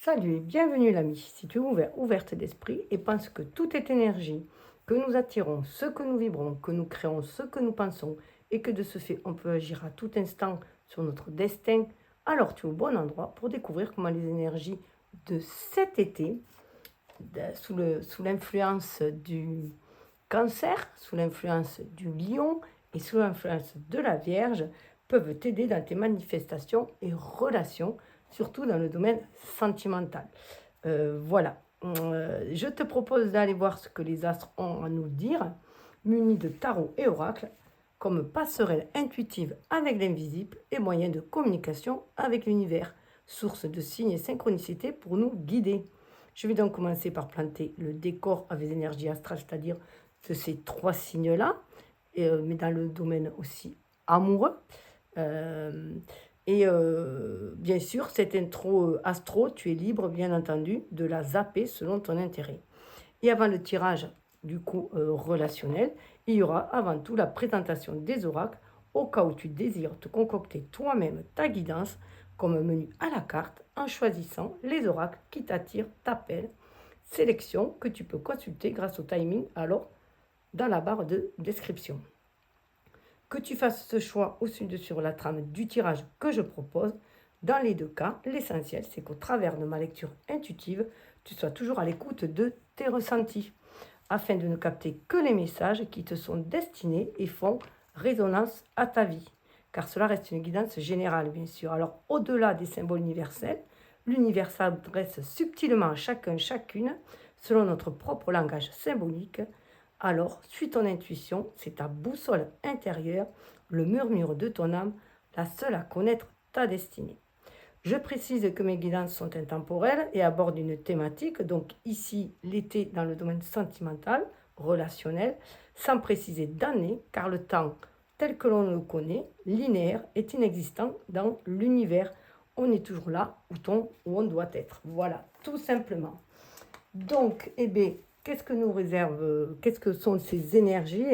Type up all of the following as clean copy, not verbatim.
Salut et bienvenue l'ami. Si tu es ouverte d'esprit et penses que tout est énergie, que nous attirons ce que nous vibrons, que nous créons ce que nous pensons et que de ce fait on peut agir à tout instant sur notre destin, alors tu es au bon endroit pour découvrir comment les énergies de cet été, sous l'influence du Cancer, sous l'influence du Lion et sous l'influence de la Vierge, peuvent t'aider dans tes manifestations et relations, surtout dans le domaine sentimental. Voilà. Je te propose d'aller voir ce que les astres ont à nous dire, munis de tarot et oracle, comme passerelle intuitive avec l'invisible et moyen de communication avec l'univers, source de signes et synchronicité pour nous guider. Je vais donc commencer par planter le décor avec les énergies astrales, c'est-à-dire de ces trois signes-là, mais dans le domaine aussi amoureux. Bien sûr, cette intro astro, tu es libre, bien entendu, de la zapper selon ton intérêt. Et avant le tirage, du coup, relationnel, il y aura avant tout la présentation des oracles, au cas où tu désires te concocter toi-même ta guidance, comme un menu à la carte, en choisissant les oracles qui t'attirent, t'appellent, sélection que tu peux consulter grâce au timing, alors dans la barre de description. Que tu fasses ce choix au-dessus de sur la trame du tirage que je propose, dans les deux cas, l'essentiel, c'est qu'au travers de ma lecture intuitive, tu sois toujours à l'écoute de tes ressentis, afin de ne capter que les messages qui te sont destinés et font résonance à ta vie. Car cela reste une guidance générale, bien sûr. Alors, au-delà des symboles universels, l'univers s'adresse subtilement à chacun, chacune, selon notre propre langage symbolique. Alors, suis ton intuition, c'est ta boussole intérieure, le murmure de ton âme, la seule à connaître ta destinée. Je précise que mes guidances sont intemporelles et abordent une thématique, donc ici l'été dans le domaine sentimental, relationnel, sans préciser d'année, car le temps tel que l'on le connaît, linéaire, est inexistant dans l'univers. On est toujours là où on doit être. Voilà, tout simplement. Donc, eh bien, qu'est-ce que nous réserve, qu'est-ce que sont ces énergies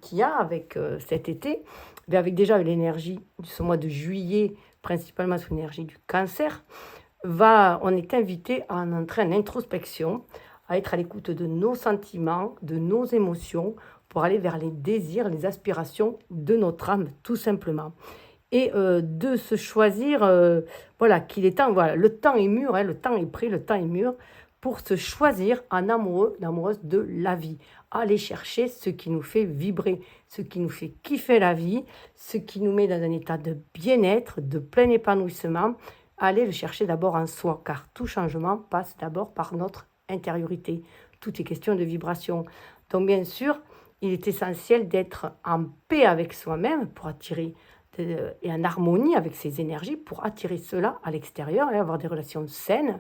qu'il y a avec cet été? Bien, avec déjà l'énergie de ce mois de juillet, principalement sous l'énergie du cancer, on est invité à entrer en introspection, à être à l'écoute de nos sentiments, de nos émotions, pour aller vers les désirs, les aspirations de notre âme, tout simplement. Et de se choisir, voilà, qu'il est temps, voilà, le temps est mûr, hein, le temps est prêt, le temps est mûr, pour se choisir en amoureux, l'amoureuse de la vie. Aller chercher ce qui nous fait vibrer, ce qui nous fait kiffer la vie, ce qui nous met dans un état de bien-être, de plein épanouissement. Aller le chercher d'abord en soi, car tout changement passe d'abord par notre intériorité. Tout est question de vibration. Donc bien sûr, il est essentiel d'être en paix avec soi-même pour attirer et en harmonie avec ses énergies pour attirer cela à l'extérieur et avoir des relations saines.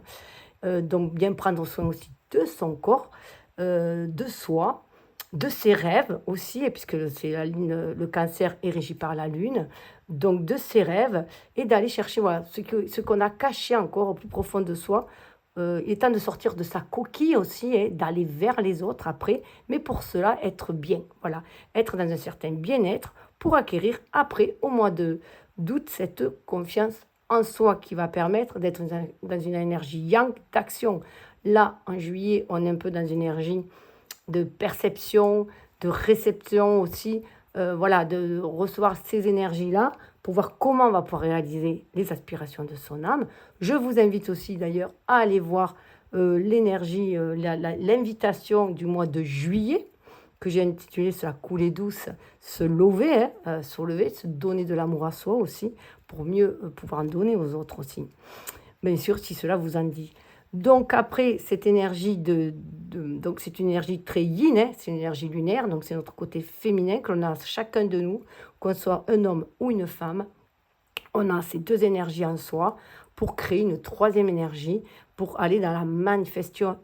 Donc bien prendre soin aussi de son corps, de soi, de ses rêves aussi, et puisque c'est le cancer est régi par la lune, donc de ses rêves, et d'aller chercher voilà, ce qu'on a caché encore au plus profond de soi. Il est temps de sortir de sa coquille aussi et d'aller vers les autres après, mais pour cela, être bien, voilà, être dans un certain bien-être pour acquérir après, au mois d'août, cette confiance en soi qui va permettre d'être dans une énergie yang d'action. Là, en juillet, on est un peu dans une énergie de perception, de réception aussi, voilà, de recevoir ces énergies-là pour voir comment on va pouvoir réaliser les aspirations de son âme. Je vous invite aussi d'ailleurs à aller voir l'énergie, l'invitation du mois de juillet, que j'ai intitulé sur la coulée douce, se lever, se lever, se donner de l'amour à soi aussi, pour mieux pouvoir en donner aux autres aussi. Bien sûr, si cela vous en dit. Donc après, cette énergie donc c'est une énergie très yin, hein, c'est une énergie lunaire, donc c'est notre côté féminin que l'on a chacun de nous, qu'on soit un homme ou une femme. On a ces deux énergies en soi pour créer une troisième énergie, pour aller dans la manifestation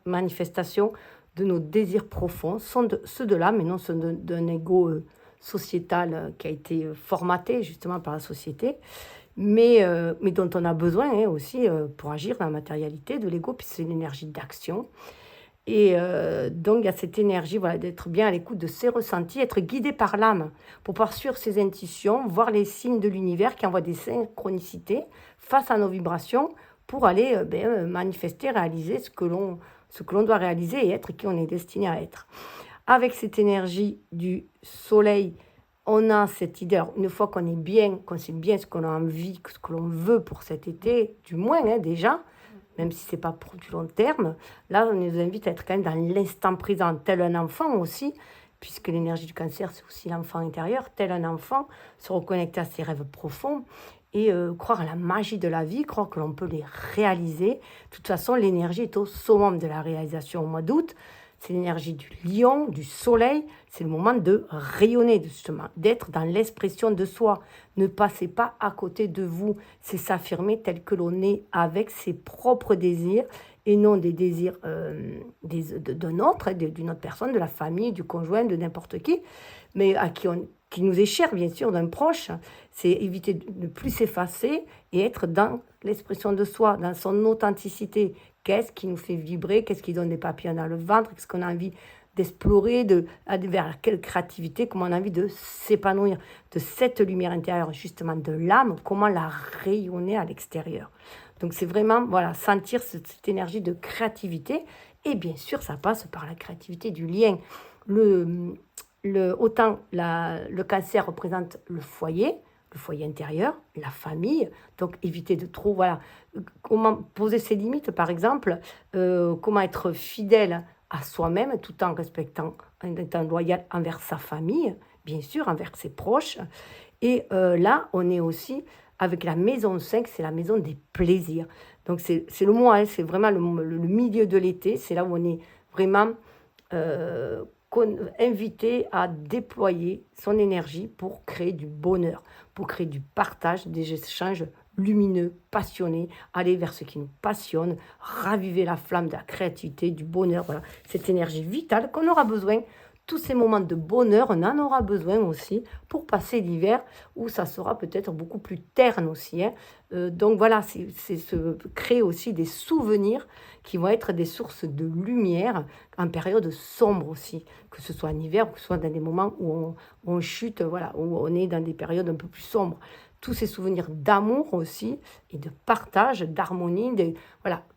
de nos désirs profonds, ceux de l'âme et non ceux d'un ego sociétal qui a été formaté justement par la société, mais dont on a besoin hein, aussi pour agir dans la matérialité de l'ego, puisque c'est une énergie d'action. Et donc, il y a cette énergie voilà, d'être bien à l'écoute de ses ressentis, être guidé par l'âme pour pouvoir suivre ses intuitions, voir les signes de l'univers qui envoient des synchronicités face à nos vibrations pour aller manifester, réaliser ce que l'on doit réaliser et être qui on est destiné à être. Avec cette énergie du soleil, on a cette idée, alors, une fois qu'on est bien, qu'on sait bien ce qu'on a envie, ce que l'on veut pour cet été, du moins déjà, même si ce n'est pas pour du long terme, là on nous invite à être quand même dans l'instant présent, tel un enfant aussi, puisque l'énergie du cancer c'est aussi l'enfant intérieur, tel un enfant, se reconnecter à ses rêves profonds et croire à la magie de la vie, croire que l'on peut les réaliser. De toute façon, l'énergie est au summum de la réalisation au mois d'août. C'est l'énergie du lion, du soleil. C'est le moment de rayonner, justement, d'être dans l'expression de soi. Ne passez pas à côté de vous. C'est s'affirmer tel que l'on est avec ses propres désirs et non des désirs d'un autre, d'une autre personne, de la famille, du conjoint, de n'importe qui, mais qui nous est cher, bien sûr, d'un proche. C'est éviter de ne plus s'effacer et être dans l'expression de soi, dans son authenticité. Qu'est-ce qui nous fait vibrer, qu'est-ce qui donne des papillons dans le ventre, qu'est-ce qu'on a envie d'explorer, vers quelle créativité, comment on a envie de s'épanouir, de cette lumière intérieure, justement de l'âme, comment la rayonner à l'extérieur. Donc c'est vraiment sentir cette énergie de créativité, et bien sûr ça passe par la créativité du lien. Autant le cancer représente le foyer intérieur, la famille, donc éviter de trop, comment poser ses limites par exemple, comment être fidèle à soi-même tout en respectant, en étant loyal envers sa famille, bien sûr, envers ses proches. Et là, on est aussi avec la maison 5, c'est la maison des plaisirs. Donc c'est le mois, c'est vraiment le milieu de l'été, c'est là où on est vraiment invité à déployer son énergie pour créer du bonheur, pour créer du partage, des échanges lumineux, passionnés, aller vers ce qui nous passionne, raviver la flamme de la créativité, du bonheur, cette énergie vitale qu'on aura besoin. Tous ces moments de bonheur, on en aura besoin aussi pour passer l'hiver où ça sera peut-être beaucoup plus terne aussi. Donc c'est se créer aussi des souvenirs qui vont être des sources de lumière en période sombre aussi, que ce soit en hiver ou que ce soit dans des moments où on chute, où on est dans des périodes un peu plus sombres. Tous ces souvenirs d'amour aussi et de partage, d'harmonie,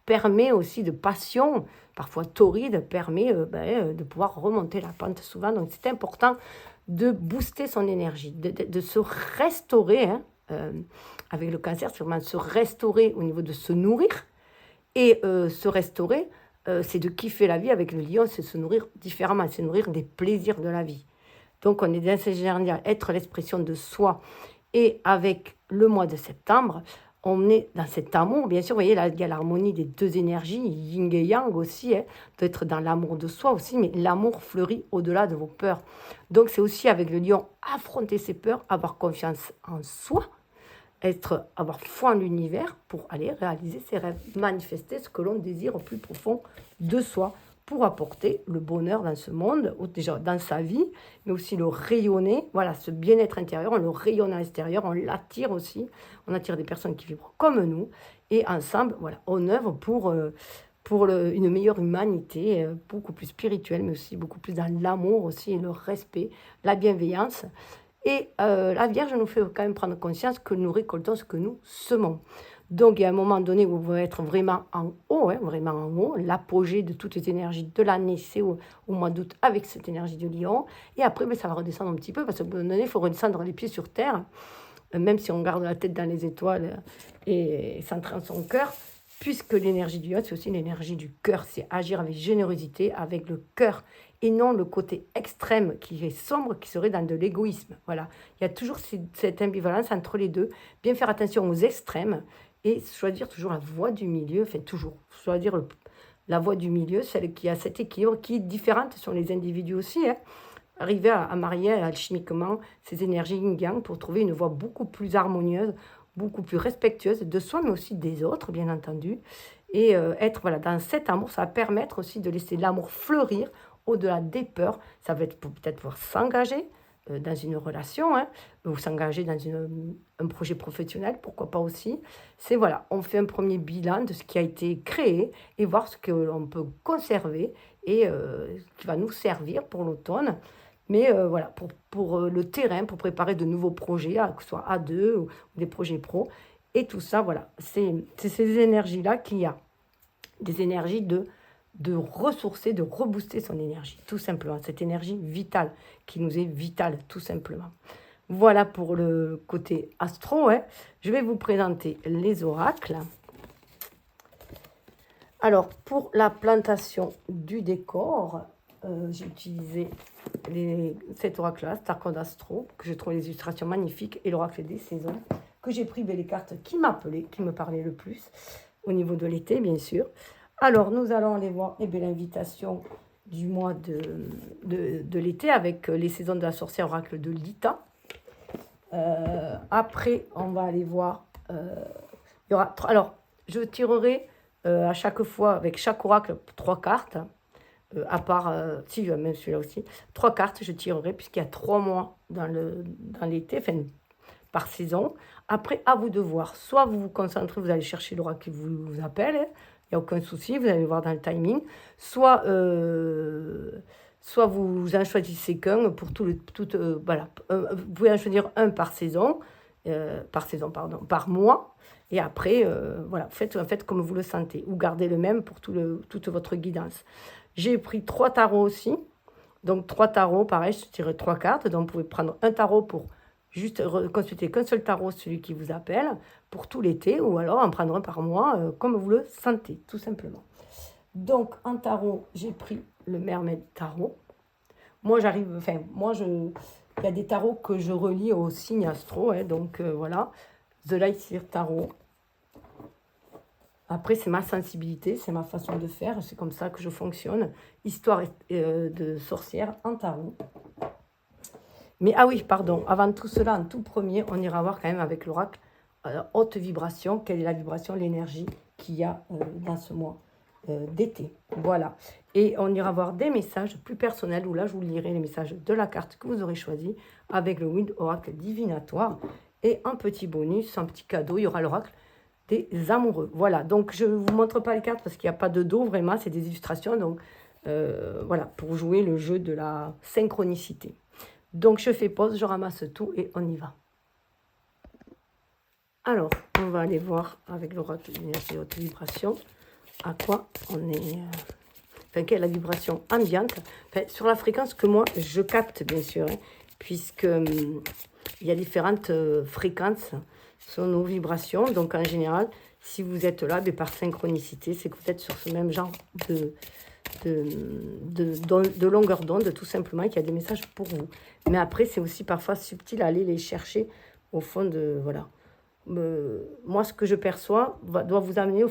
permet aussi de passion, parfois torride, permet de pouvoir remonter la pente souvent. Donc c'est important de booster son énergie, de se restaurer. Avec le cancer, c'est vraiment se restaurer au niveau de se nourrir. Et se restaurer, c'est de kiffer la vie. Avec le lion, c'est se nourrir différemment, c'est nourrir des plaisirs de la vie. Donc on est dans cette énergie à être l'expression de soi. Et avec le mois de septembre, on est dans cet amour. Bien sûr, vous voyez, là, il y a l'harmonie des deux énergies, yin et yang aussi, d'être dans l'amour de soi aussi, mais l'amour fleurit au-delà de vos peurs. Donc, c'est aussi avec le lion, affronter ses peurs, avoir confiance en soi, avoir foi en l'univers pour aller réaliser ses rêves, manifester ce que l'on désire au plus profond de soi, pour apporter le bonheur dans ce monde, déjà dans sa vie, mais aussi le rayonner, ce bien-être intérieur, on le rayonne à l'extérieur, on l'attire aussi, on attire des personnes qui vibrent comme nous, et ensemble, on œuvre pour une meilleure humanité, beaucoup plus spirituelle, mais aussi beaucoup plus dans l'amour aussi, et le respect, la bienveillance. Et la Vierge nous fait quand même prendre conscience que nous récoltons ce que nous semons. Donc, il y a un moment donné où vous allez être vraiment en haut, l'apogée de toutes les énergies de l'année, c'est au mois d'août avec cette énergie du lion. Et après, ça va redescendre un petit peu, parce qu'à un moment donné, il faut redescendre les pieds sur terre, même si on garde la tête dans les étoiles et centrer en son cœur, puisque l'énergie du lion, c'est aussi l'énergie du cœur, c'est agir avec générosité, avec le cœur, et non le côté extrême qui est sombre, qui serait dans de l'égoïsme. Il y a toujours cette ambivalence entre les deux, bien faire attention aux extrêmes, et choisir toujours la voie du milieu, choisir la voie du milieu, celle qui a cet équilibre, qui est différente sur les individus aussi. Arriver à marier alchimiquement ces énergies yin-yang pour trouver une voie beaucoup plus harmonieuse, beaucoup plus respectueuse de soi, mais aussi des autres, bien entendu. Et être dans cet amour, ça va permettre aussi de laisser l'amour fleurir au-delà des peurs. Ça va être peut-être pouvoir s'engager dans une relation, ou s'engager dans un projet professionnel, pourquoi pas aussi. C'est on fait un premier bilan de ce qui a été créé et voir ce que l'on peut conserver et qui va nous servir pour l'automne. Mais pour le terrain, pour préparer de nouveaux projets, que ce soit à deux ou des projets pro. Et tout ça, voilà, c'est ces énergies-là qu'il y a. Des énergies de ressourcer, de rebooster son énergie, tout simplement. Cette énergie vitale qui nous est vitale, tout simplement. Voilà pour le côté astro. Hein. Je vais vous présenter les oracles. Alors, pour la plantation du décor, j'ai utilisé cet oracle-là, Starcode Astro, que je trouve les illustrations magnifiques, et l'oracle des saisons, que j'ai pris les cartes qui m'appelaient, qui me parlaient le plus, au niveau de l'été, bien sûr. Alors, nous allons aller voir l'invitation du mois de l'été avec les saisons de la sorcière oracle de Lita. Après, on va aller voir... il y aura, alors, je tirerai à chaque fois, avec chaque oracle, 3 cartes. À part, si, même celui-là aussi. 3 cartes, je tirerai, puisqu'il y a 3 mois dans l'été, enfin, par saison. Après, à vous de voir. Soit vous vous concentrez, vous allez chercher l'oracle qui vous appelle, hein. Il n'y a aucun souci, vous allez voir dans le timing. Soit vous en choisissez qu'un pour voilà. Vous pouvez en choisir un par saison, par mois. Et après, voilà, faites comme vous le sentez. Ou gardez le même pour toute votre guidance. J'ai pris 3 tarots aussi. Donc 3 tarots, pareil, je tirerai 3 cartes. Donc vous pouvez prendre un tarot pour juste consulter qu'un seul tarot, celui qui vous appelle, pour tout l'été, ou alors en prendre un par mois, comme vous le sentez, tout simplement. Donc, en tarot, j'ai pris le Mermaid Tarot. Moi, il y a des tarots que je relie au signe astro, hein, donc voilà. The Light Seer Tarot. Après, c'est ma sensibilité, c'est ma façon de faire, c'est comme ça que je fonctionne. Histoire de sorcière en tarot. Mais ah oui, pardon, avant tout cela, en tout premier, on ira voir quand même avec l'oracle haute vibration, quelle est la vibration, l'énergie qu'il y a dans ce mois d'été. Voilà. Et on ira voir des messages plus personnels, où là, je vous lirai les messages de la carte que vous aurez choisi avec le Wind Oracle divinatoire. Et un petit bonus, un petit cadeau, il y aura l'oracle des amoureux. Voilà, donc je ne vous montre pas les cartes parce qu'il n'y a pas de dos, vraiment, c'est des illustrations. Donc voilà, pour jouer le jeu de la synchronicité. Donc, je fais pause, je ramasse tout et on y va. Alors, on va aller voir avec l'oracle d'énergie haute vibration à quoi on est... Enfin, quelle est la vibration ambiante. Enfin, sur la fréquence que moi, je capte, bien sûr, hein, puisque il y a différentes fréquences sur nos vibrations. Donc, en général, si vous êtes là, par synchronicité, c'est que vous êtes sur ce même genre de longueur d'onde, tout simplement, qu'il y a des messages pour vous. Mais après, c'est aussi parfois subtil à aller les chercher au fond de... Voilà. Moi, ce que je perçois doit vous amener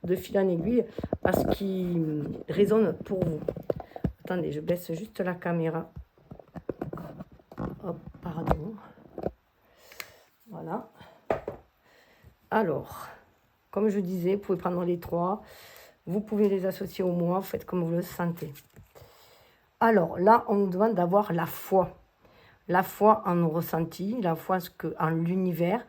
de fil en aiguille à ce qui résonne pour vous. Attendez, je baisse juste la caméra. Hop, pardon. Voilà. Alors, comme je disais, vous pouvez prendre les 3. Vous pouvez les associer au mois, vous faites comme vous le sentez. Alors là, on nous demande d'avoir la foi. La foi en nos ressentis, la foi en l'univers.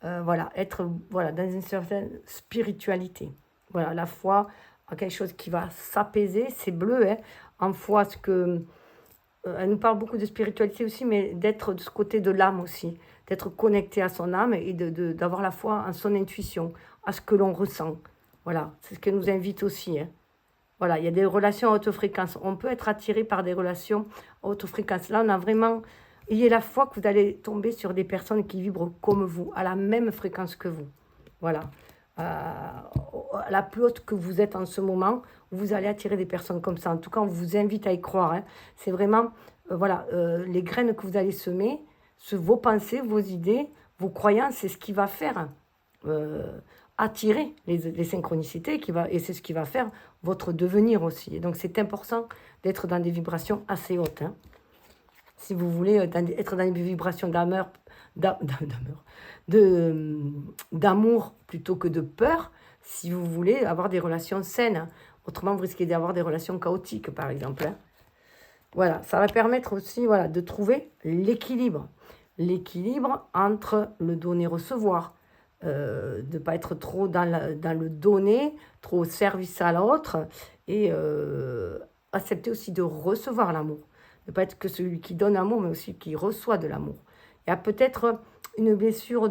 Voilà, être dans une certaine spiritualité. Voilà, la foi en quelque chose qui va s'apaiser. C'est bleu, hein. En foi, elle nous parle beaucoup de spiritualité aussi, mais d'être de ce côté de l'âme aussi. D'être connecté à son âme et d'avoir la foi en son intuition, à ce que l'on ressent. Voilà, c'est ce qu'elle nous invite aussi. Hein. Voilà, il y a des relations à haute fréquence. On peut être attiré par des relations à haute fréquence. Là, on a vraiment... Ayez la foi que vous allez tomber sur des personnes qui vibrent comme vous, à la même fréquence que vous. Voilà. À la plus haute que vous êtes en ce moment, vous allez attirer des personnes comme ça. En tout cas, on vous invite à y croire. Hein. C'est vraiment, les graines que vous allez semer, vos pensées, vos idées, vos croyances, c'est ce qui va faire... attirer les synchronicités et c'est ce qui va faire votre devenir aussi. Et donc, c'est important d'être dans des vibrations assez hautes. Hein. Si vous voulez être dans des vibrations d'amour plutôt que de peur, si vous voulez avoir des relations saines. Autrement, vous risquez d'avoir des relations chaotiques, par exemple. Hein. Voilà, ça va permettre aussi de trouver l'équilibre. L'équilibre entre le donner-recevoir. De ne pas être trop dans le donner, trop au service à l'autre, et accepter aussi de recevoir l'amour. Ne pas être que celui qui donne l'amour, mais aussi qui reçoit de l'amour. Il y a peut-être une blessure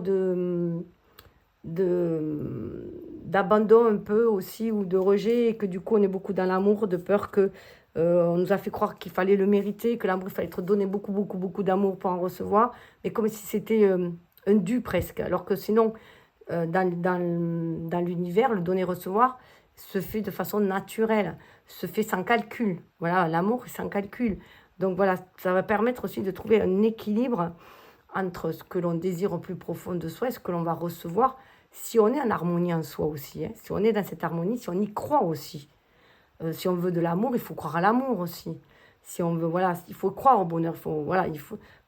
d'abandon un peu aussi, ou de rejet, et que du coup on est beaucoup dans l'amour, de peur que on nous a fait croire qu'il fallait le mériter, que l'amour, il fallait être donné beaucoup, beaucoup, beaucoup d'amour pour en recevoir, mais comme si c'était un dû presque, alors que sinon, dans l'univers, le donner-recevoir se fait de façon naturelle, se fait sans calcul. Voilà, l'amour est sans calcul. Donc voilà, ça va permettre aussi de trouver un équilibre entre ce que l'on désire au plus profond de soi et ce que l'on va recevoir, si on est en harmonie en soi aussi, hein. Si on est dans cette harmonie, si on y croit aussi. Si on veut de l'amour, il faut croire à l'amour aussi. Si on veut, voilà, il faut croire au bonheur. Voilà,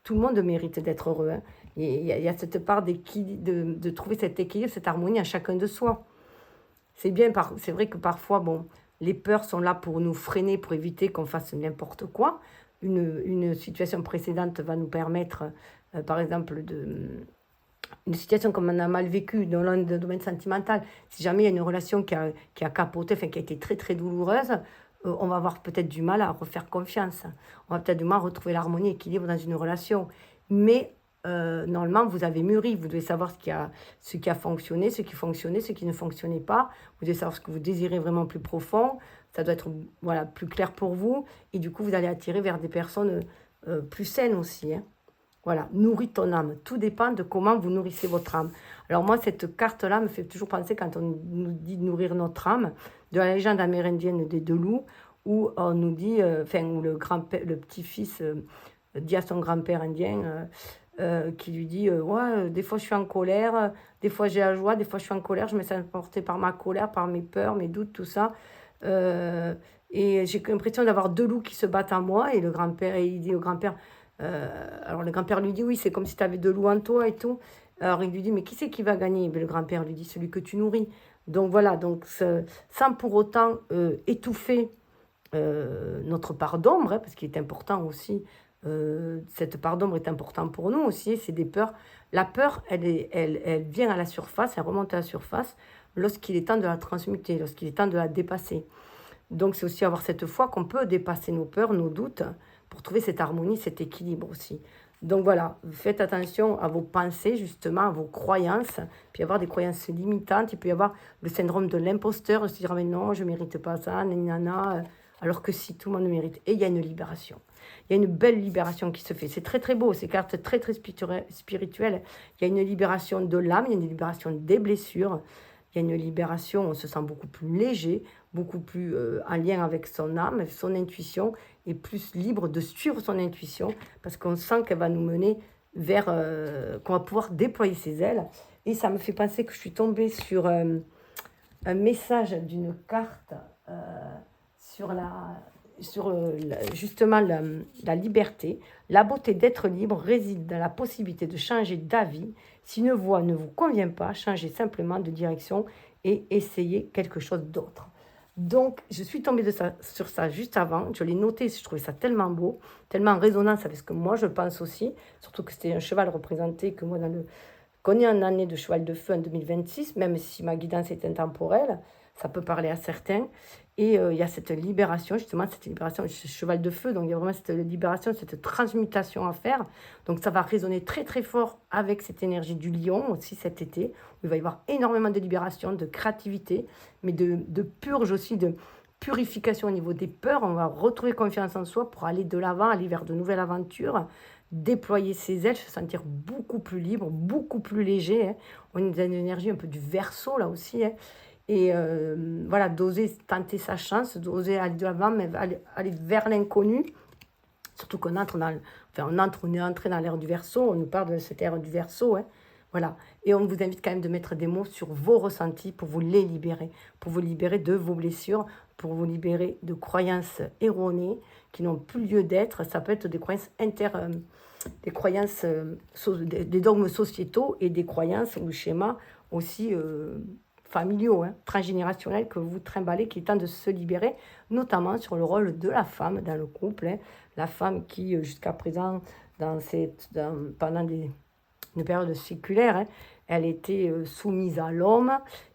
tout le monde mérite d'être heureux, hein. Et il y a cette part de trouver cet équilibre, cette harmonie à chacun de soi. C'est bien, c'est vrai que parfois, bon, les peurs sont là pour nous freiner, pour éviter qu'on fasse n'importe quoi. Une situation précédente va nous permettre, par exemple, une situation comme on a mal vécue dans le domaine sentimental. Si jamais il y a une relation qui a capoté, enfin, qui a été très très douloureuse, on va avoir peut-être du mal à refaire confiance. On va peut-être du mal à retrouver l'harmonie et l'équilibre dans une relation. Mais normalement, vous avez mûri, vous devez savoir ce qui a fonctionné, ce qui fonctionnait, ce qui ne fonctionnait pas. Vous devez savoir ce que vous désirez vraiment plus profond. Ça doit être, voilà, plus clair pour vous. Et du coup, vous allez attirer vers des personnes plus saines aussi, hein. Voilà, nourris ton âme. Tout dépend de comment vous nourrissez votre âme. Alors moi, cette carte-là me fait toujours penser, quand on nous dit de nourrir notre âme, de la légende amérindienne des deux loups, où on nous dit, où le petit-fils dit à son grand-père indien, qui lui dit, ouais, des fois je suis en colère, des fois j'ai la joie, des fois je suis en colère, je me sens portée par ma colère, par mes peurs, mes doutes, tout ça. Euh, et j'ai l'impression d'avoir deux loups qui se battent en moi. Et le grand-père, il dit au grand-père, alors le grand-père lui dit, oui, c'est comme si tu avais deux loups en toi et tout. Alors il lui dit, mais qui c'est qui va gagner? Ben, le grand-père lui dit, celui que tu nourris. Donc voilà, donc sans pour autant étouffer notre part d'ombre, hein, parce qu'il est important aussi, cette part d'ombre est importante pour nous aussi, c'est des peurs. La peur, elle vient à la surface, elle remonte à la surface lorsqu'il est temps de la transmuter, lorsqu'il est temps de la dépasser. Donc c'est aussi avoir cette foi qu'on peut dépasser nos peurs, nos doutes, pour trouver cette harmonie, cet équilibre aussi. Donc voilà, faites attention à vos pensées, justement, à vos croyances. Puis avoir des croyances limitantes. Il peut y avoir le syndrome de l'imposteur, se dire, ah, mais non, je ne mérite pas ça, nanana, alors que si, tout le monde le mérite. Et il y a une libération. Il y a une belle libération qui se fait. C'est très très beau, ces cartes très très spirituelles. Il y a une libération de l'âme, il y a une libération des blessures. Il y a une libération, on se sent beaucoup plus léger, beaucoup plus en lien avec son âme, son intuition, et plus libre de suivre son intuition, parce qu'on sent qu'elle va nous mener vers, qu'on va pouvoir déployer ses ailes. Et ça me fait penser que je suis tombée sur un message d'une carte justement la liberté. La beauté d'être libre réside dans la possibilité de changer d'avis. Si une voie ne vous convient pas, changez simplement de direction et essayez quelque chose d'autre. Donc, je suis tombée sur ça juste avant. Je l'ai noté, je trouvais ça tellement beau, tellement en résonance avec ce que moi je pense aussi. Surtout que c'était un cheval représenté que moi, qu'on est en année de cheval de feu en 2026, même si ma guidance est intemporelle, ça peut parler à certains. Et il y a cette libération, justement, cette libération, ce cheval de feu, donc il y a vraiment cette libération, cette transmutation à faire. Donc ça va résonner très très fort avec cette énergie du lion aussi cet été, où il va y avoir énormément de libération, de créativité, mais de purge aussi, de purification au niveau des peurs. On va retrouver confiance en soi pour aller de l'avant, aller vers de nouvelles aventures, déployer ses ailes, se sentir beaucoup plus libre, beaucoup plus léger, hein. On est dans une énergie un peu du Verseau là aussi, hein. Et voilà, d'oser tenter sa chance, d'oser aller de l'avant, mais aller vers l'inconnu. Surtout qu'on entre on est entré dans l'ère du Verseau, on nous parle de cette ère du Verseau, hein. Voilà. Et on vous invite quand même de mettre des mots sur vos ressentis pour vous les libérer, pour vous libérer de vos blessures, pour vous libérer de croyances erronées qui n'ont plus lieu d'être. Ça peut être des croyances des croyances, des dogmes sociétaux et des croyances ou schémas aussi familiaux, hein, transgénérationnels que vous trimballez, qui est temps de se libérer, notamment sur le rôle de la femme dans le couple, hein. La femme qui, jusqu'à présent, pendant une période séculaire, hein, elle était soumise à l'homme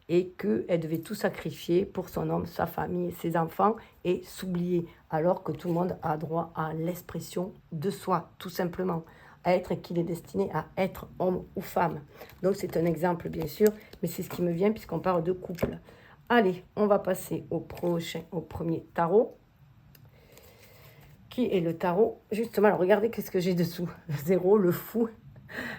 et qu'elle devait tout sacrifier pour son homme, sa famille, ses enfants, et s'oublier, alors que tout le monde a droit à l'expression de soi, tout simplement. à être et qu'il est destiné à être homme ou femme. Donc c'est un exemple bien sûr, mais c'est ce qui me vient puisqu'on parle de couple. Allez, on va passer au premier tarot, qui est le tarot, justement, alors regardez qu'est-ce que j'ai dessous, le 0, le fou.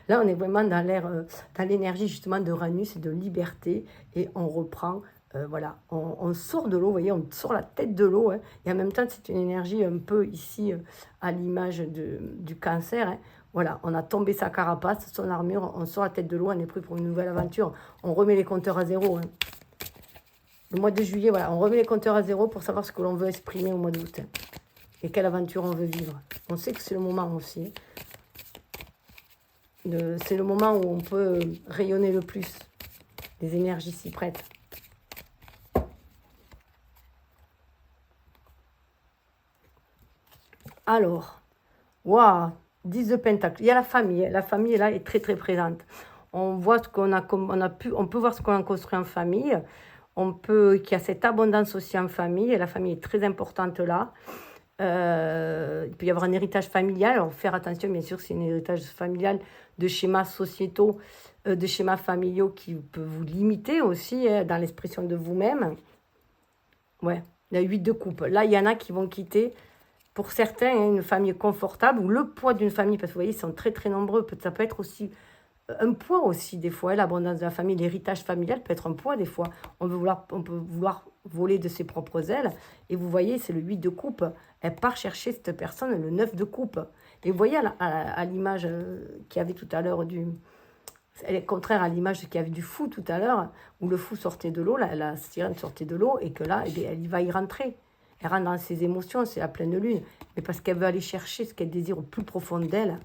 Là, on est vraiment dans dans l'énergie justement d'Uranus et de liberté, et on reprend, voilà, on sort de l'eau, vous voyez, on sort la tête de l'eau, hein, et en même temps, c'est une énergie un peu ici, à l'image du cancer, hein. Voilà, on a tombé sa carapace, son armure, on sort la tête de l'eau, on est prêt pour une nouvelle aventure, on remet les compteurs à zéro, hein. Le mois de juillet, voilà, on remet les compteurs à zéro pour savoir ce que l'on veut exprimer au mois d'août, hein, et quelle aventure on veut vivre. On sait que c'est le moment aussi, hein. C'est le moment où on peut rayonner le plus. Les énergies s'y prêtent. Alors, waouh, 10 de Pentacle. Il y a la famille. La famille, là, est très, très présente. On voit ce qu'on a, on peut voir ce qu'on a construit en famille. On peut, qu'il y a cette abondance aussi en famille. Et la famille est très importante là. Il peut y avoir un héritage familial. Alors, faire attention, bien sûr, c'est un héritage familial de schémas sociétaux, de schémas familiaux qui peuvent vous limiter aussi, hein, dans l'expression de vous-même. Ouais, il y a 8 de coupe. Là, il y en a qui vont quitter, pour certains, hein, une famille confortable ou le poids d'une famille, parce que vous voyez, ils sont très, très nombreux. Ça peut être aussi un poids aussi, des fois. L'abondance de la famille, l'héritage familial peut être un poids, des fois. On peut vouloir voler de ses propres ailes. Et vous voyez, c'est le 8 de coupe. Elle part chercher cette personne, le 9 de coupe. Et vous voyez à l'image qu'il y avait tout à l'heure elle est contraire à l'image qu'il y avait du fou tout à l'heure, où le fou sortait de l'eau, la sirène sortait de l'eau, et que là, eh bien, elle va y rentrer. Elle rentre dans ses émotions, c'est la pleine lune. Mais parce qu'elle veut aller chercher ce qu'elle désire au plus profond d'elle.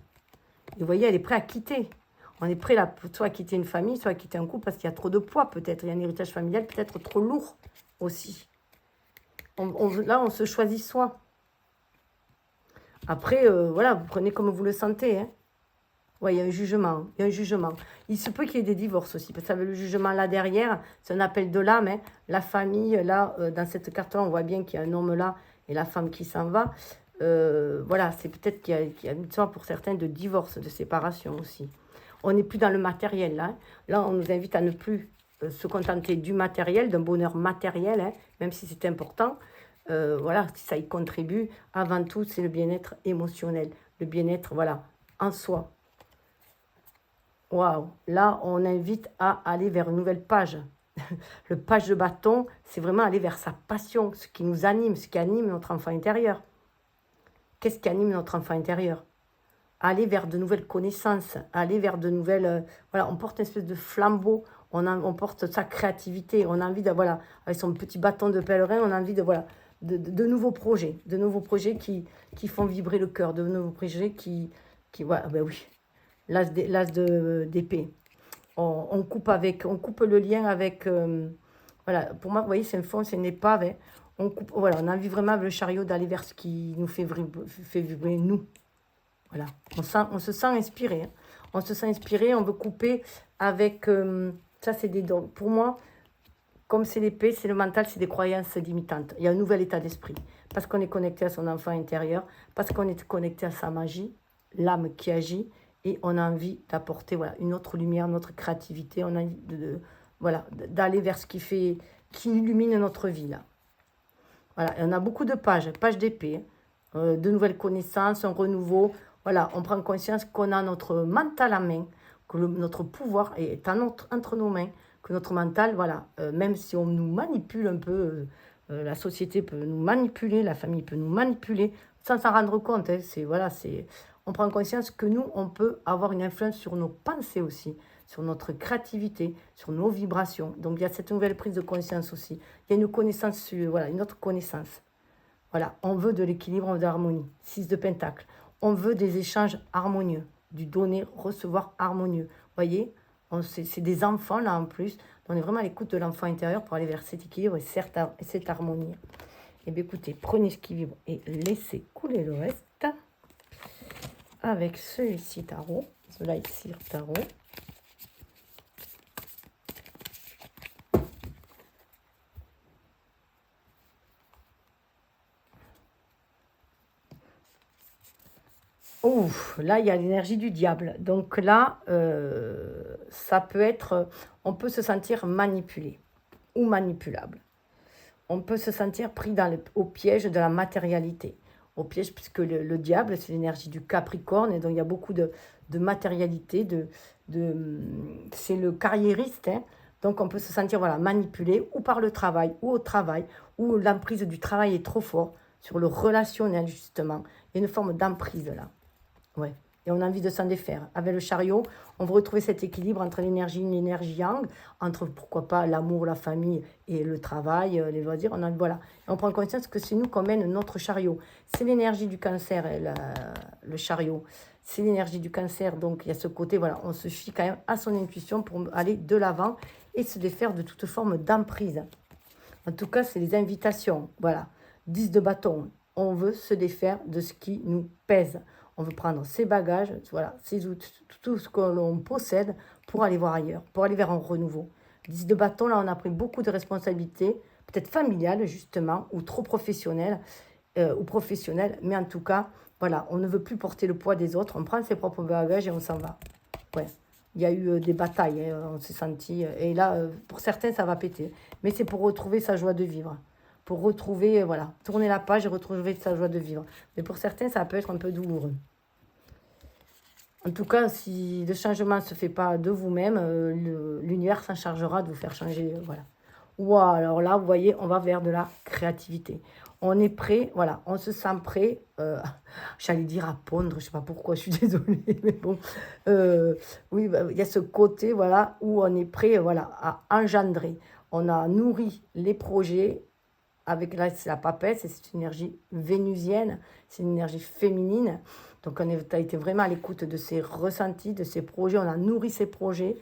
Et vous voyez, elle est prête à quitter. On est prêt là, soit à quitter une famille, soit à quitter un couple, parce qu'il y a trop de poids peut-être. Il y a un héritage familial peut-être trop lourd aussi. Là, on se choisit soi. Après, voilà, vous prenez comme vous le sentez. Hein. Ouais, il y a un jugement. Il y a un jugement. Il se peut qu'il y ait des divorces aussi. Parce que le jugement là derrière, c'est un appel de l'âme. Hein. La famille, là, dans cette carte-là, on voit bien qu'il y a un homme là et la femme qui s'en va. Voilà, c'est peut-être qu'il y a une sorte pour certains de divorce, de séparation aussi. On n'est plus dans le matériel là. Hein. Là, on nous invite à ne plus se contenter du matériel, d'un bonheur matériel, hein, même si c'est important. Voilà, ça y contribue. Avant tout, c'est le bien-être émotionnel. Le bien-être, voilà, en soi. Waouh, là, on invite à aller vers une nouvelle page. Le page de bâton, c'est vraiment aller vers sa passion, ce qui nous anime, ce qui anime notre enfant intérieur. Qu'est-ce qui anime notre enfant intérieur? Aller vers de nouvelles connaissances, aller vers de nouvelles... voilà, on porte une espèce de flambeau, on porte sa créativité, on a envie de... Voilà, avec son petit bâton de pèlerin, on a envie de... Voilà, de nouveaux projets, qui font vibrer le cœur, de nouveaux projets voilà, ben oui, l'as d'épée. On coupe le lien avec... voilà, pour moi, vous voyez, c'est un fond, c'est une épave. Hein. Voilà, on a envie vraiment avec le chariot d'aller vers ce qui nous fait vibrer nous. Voilà, on se sent inspiré. Hein. On se sent inspiré, on veut couper avec... ça, c'est des dons. Pour moi, comme c'est l'épée, c'est le mental, c'est des croyances limitantes. Il y a un nouvel état d'esprit. Parce qu'on est connecté à son enfant intérieur, parce qu'on est connecté à sa magie, l'âme qui agit, et on a envie d'apporter voilà, une autre lumière, notre créativité, on a envie voilà, d'aller vers ce qui illumine notre vie. Là. Voilà, et on a beaucoup de pages d'épée, de nouvelles connaissances, un renouveau. Voilà, on prend conscience qu'on a notre mental en main, que notre pouvoir est entre nos mains, que notre mental, voilà, même si on nous manipule un peu, la société peut nous manipuler, la famille peut nous manipuler, sans s'en rendre compte. Hein, voilà, on prend conscience que nous, on peut avoir une influence sur nos pensées aussi, sur notre créativité, sur nos vibrations. Donc, il y a cette nouvelle prise de conscience aussi. Il y a une connaissance, voilà, une autre connaissance. Voilà, on veut de l'équilibre, on veut de l'harmonie. 6 de Pentacle. On veut des échanges harmonieux, du donner, recevoir harmonieux. Vous voyez, c'est des enfants là en plus. On est vraiment à l'écoute de l'enfant intérieur pour aller vers cet équilibre et cette harmonie. Eh bien écoutez, prenez ce qui vibre et laissez couler le reste. Avec celui-ci tarot, ce Light Seer tarot. Ouf, là, il y a l'énergie du diable. Donc là, ça peut être, on peut se sentir manipulé ou manipulable. On peut se sentir pris au piège de la matérialité. Au piège, puisque le diable, c'est l'énergie du Capricorne, et donc il y a beaucoup de matérialité, c'est le carriériste, hein. Donc on peut se sentir voilà, manipulé ou par le travail, ou au travail, ou l'emprise du travail est trop forte sur le relationnel, justement. Il y a une forme d'emprise là. Ouais. Et on a envie de s'en défaire. Avec le chariot, on veut retrouver cet équilibre entre l'énergie yin et l'énergie yang, entre pourquoi pas l'amour, la famille et le travail, les loisirs. Voilà. Et on prend conscience que c'est nous qu'on mène notre chariot. C'est l'énergie du cancer, le chariot. C'est l'énergie du cancer. Donc il y a ce côté, voilà, on se fie quand même à son intuition pour aller de l'avant et se défaire de toute forme d'emprise. En tout cas, c'est les invitations. Voilà. 10 de bâton. On veut se défaire de ce qui nous pèse. On veut prendre ses bagages, voilà, ses outils, tout ce que l'on possède pour aller voir ailleurs, pour aller vers un renouveau. 10 de bâton, là, on a pris beaucoup de responsabilités, peut-être familiales, justement, ou trop professionnelles, mais en tout cas, voilà, on ne veut plus porter le poids des autres, on prend ses propres bagages et on s'en va. Ouais. Il y a eu des batailles, hein, on s'est senti, et là, pour certains, ça va péter. Mais c'est pour retrouver sa joie de vivre. Pour retrouver, voilà, tourner la page et retrouver sa joie de vivre. Mais pour certains, ça peut être un peu douloureux. En tout cas, si le changement ne se fait pas de vous-même, l'univers s'en chargera de vous faire changer, voilà. Ou alors là, vous voyez, on va vers de la créativité. On est prêt, voilà, on se sent prêt, j'allais dire à pondre, je ne sais pas pourquoi, je suis désolée, mais bon. Oui, bah, il y a ce côté, voilà, où on est prêt, voilà, à engendrer. On a nourri les projets, avec là, c'est la papesse, c'est une énergie vénusienne, c'est une énergie féminine. Donc, on a été vraiment à l'écoute de ses ressentis, de ses projets. On a nourri ses projets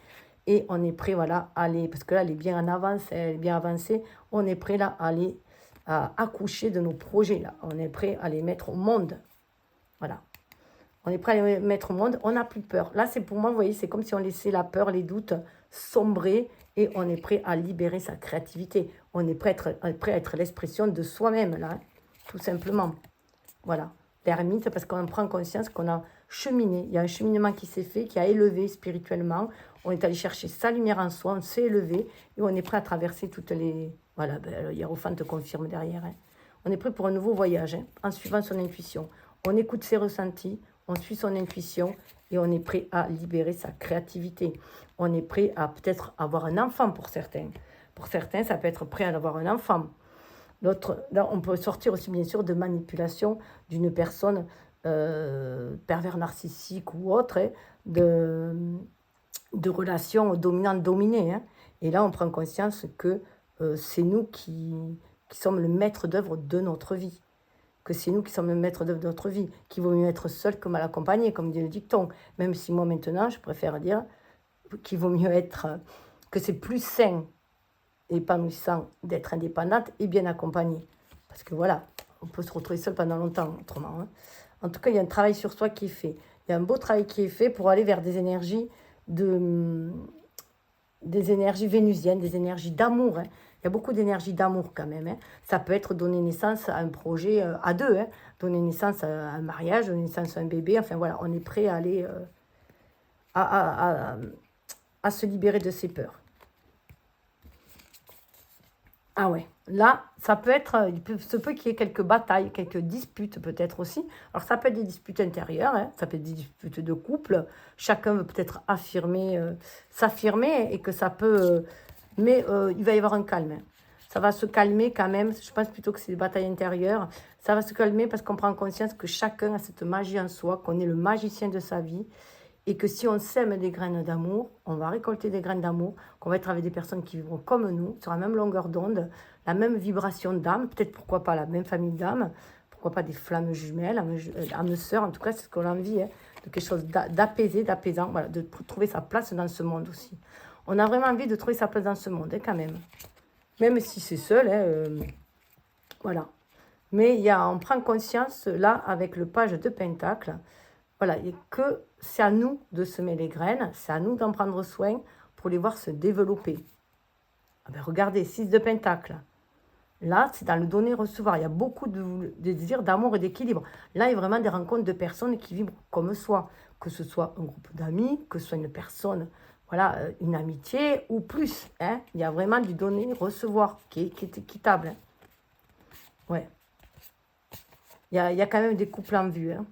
et on est prêt, voilà, à aller, parce que là, elle est bien en avance, elle est bien avancée. On est prêt, là, à aller à accoucher de nos projets, là. On est prêt à les mettre au monde. Voilà. On est prêt à les mettre au monde. On n'a plus peur. Là, c'est pour moi, vous voyez, c'est comme si on laissait la peur, les doutes sombrer et on est prêt à libérer sa créativité. On est prêt à être l'expression de soi-même, là, hein, tout simplement. Voilà. L'ermite, parce qu'on prend conscience qu'on a cheminé. Il y a un cheminement qui s'est fait, qui a élevé spirituellement. On est allé chercher sa lumière en soi, on s'est élevé et on est prêt à traverser toutes les... Voilà, ben, le hiérophante confirme derrière. Hein. On est prêt pour un nouveau voyage, hein, en suivant son intuition. On écoute ses ressentis, on suit son intuition et on est prêt à libérer sa créativité. On est prêt à peut-être avoir un enfant pour certains. Pour certains, ça peut être prêt à avoir un enfant. Là, on peut sortir aussi, bien sûr, de manipulation d'une personne pervers narcissique ou autre, hein, de relations dominantes-dominées. Hein. Et là, on prend conscience que c'est nous qui sommes le maître d'œuvre de notre vie. Que c'est nous qui sommes le maître d'œuvre de notre vie. Qu'il vaut mieux être seul que mal accompagné, comme dit le dicton. Même si moi, maintenant, je préfère dire qu'il vaut mieux être... que c'est plus sain épanouissant d'être indépendante et bien accompagnée. Parce que voilà, on peut se retrouver seul pendant longtemps autrement. Hein. En tout cas, il y a un travail sur soi qui est fait. Il y a un beau travail qui est fait pour aller vers des énergies vénusiennes, des énergies d'amour. Hein. Il y a beaucoup d'énergie d'amour quand même. Hein. Ça peut être donner naissance à un projet à deux, hein. Donner naissance à un mariage, donner naissance à un bébé. Enfin voilà, on est prêt à aller à se libérer de ses peurs. Ah ouais, là, ça peut être, il se peut qu'il y ait quelques batailles, quelques disputes peut-être aussi. Alors ça peut être des disputes intérieures, hein, ça peut être des disputes de couple. Chacun veut peut-être s'affirmer et que ça peut... mais il va y avoir un calme. Hein. Ça va se calmer quand même, je pense plutôt que c'est des batailles intérieures. Ça va se calmer parce qu'on prend conscience que chacun a cette magie en soi, qu'on est le magicien de sa vie. Et que si on sème des graines d'amour, on va récolter des graines d'amour, qu'on va être avec des personnes qui vivront comme nous, sur la même longueur d'onde, la même vibration d'âme, peut-être pourquoi pas la même famille d'âme, pourquoi pas des flammes jumelles, âmes sœurs, en tout cas c'est ce qu'on a envie, hein, de quelque chose d'apaisé, d'apaisant, voilà, de trouver sa place dans ce monde aussi. On a vraiment envie de trouver sa place dans ce monde, hein, quand même si c'est seul, hein, voilà. Mais on prend conscience, là, avec le page de Pentacle, voilà, et que c'est à nous de semer les graines, c'est à nous d'en prendre soin pour les voir se développer. Ah ben regardez, 6 de Pentacle. Là, c'est dans le donner-recevoir. Il y a beaucoup de désirs d'amour et d'équilibre. Là, il y a vraiment des rencontres de personnes qui vibrent comme soi. Que ce soit un groupe d'amis, que ce soit une personne, voilà, une amitié ou plus. Hein. Il y a vraiment du donner-recevoir qui est équitable. Hein. Ouais. Il y a quand même des couples en vue. Hein.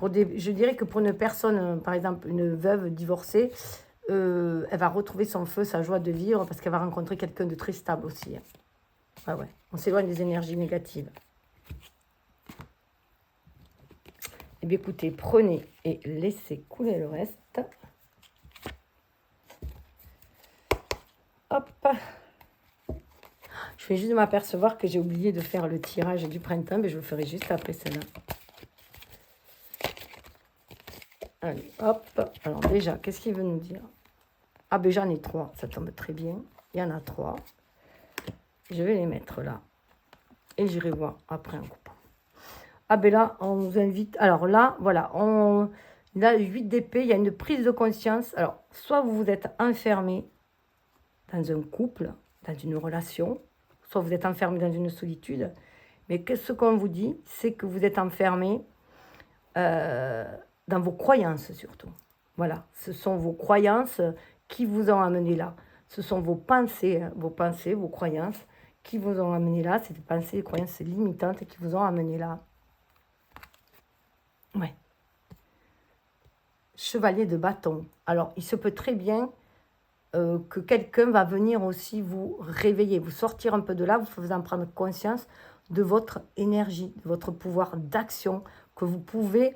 Je dirais que pour une personne, par exemple, une veuve divorcée, elle va retrouver son feu, sa joie de vivre, parce qu'elle va rencontrer quelqu'un de très stable aussi. Hein. Ah ouais, on s'éloigne des énergies négatives. Eh bien, écoutez, prenez et laissez couler le reste. Hop. Je vais juste m'apercevoir que j'ai oublié de faire le tirage du printemps, mais je le ferai juste après celle-là. Allez, hop. Alors déjà, qu'est-ce qu'il veut nous dire? Ah ben j'en ai 3, ça tombe très bien. Il y en a 3. Je vais les mettre là. Et j'irai voir après un coupon. Ah ben là, on vous invite... Alors là, voilà, là, 8 d'épée, il y a une prise de conscience. Alors, soit vous vous êtes enfermé dans un couple, dans une relation, soit vous êtes enfermé dans une solitude. Mais ce qu'on vous dit, c'est que vous êtes enfermé dans vos croyances surtout. Voilà, ce sont vos croyances qui vous ont amené là. Ce sont vos pensées, vos croyances qui vous ont amené là. C'est des pensées, des croyances limitantes qui vous ont amené là. Ouais. Chevalier de bâton. Alors, il se peut très bien que quelqu'un va venir aussi vous réveiller, vous sortir un peu de là, vous faisant prendre conscience de votre énergie, de votre pouvoir d'action, que vous pouvez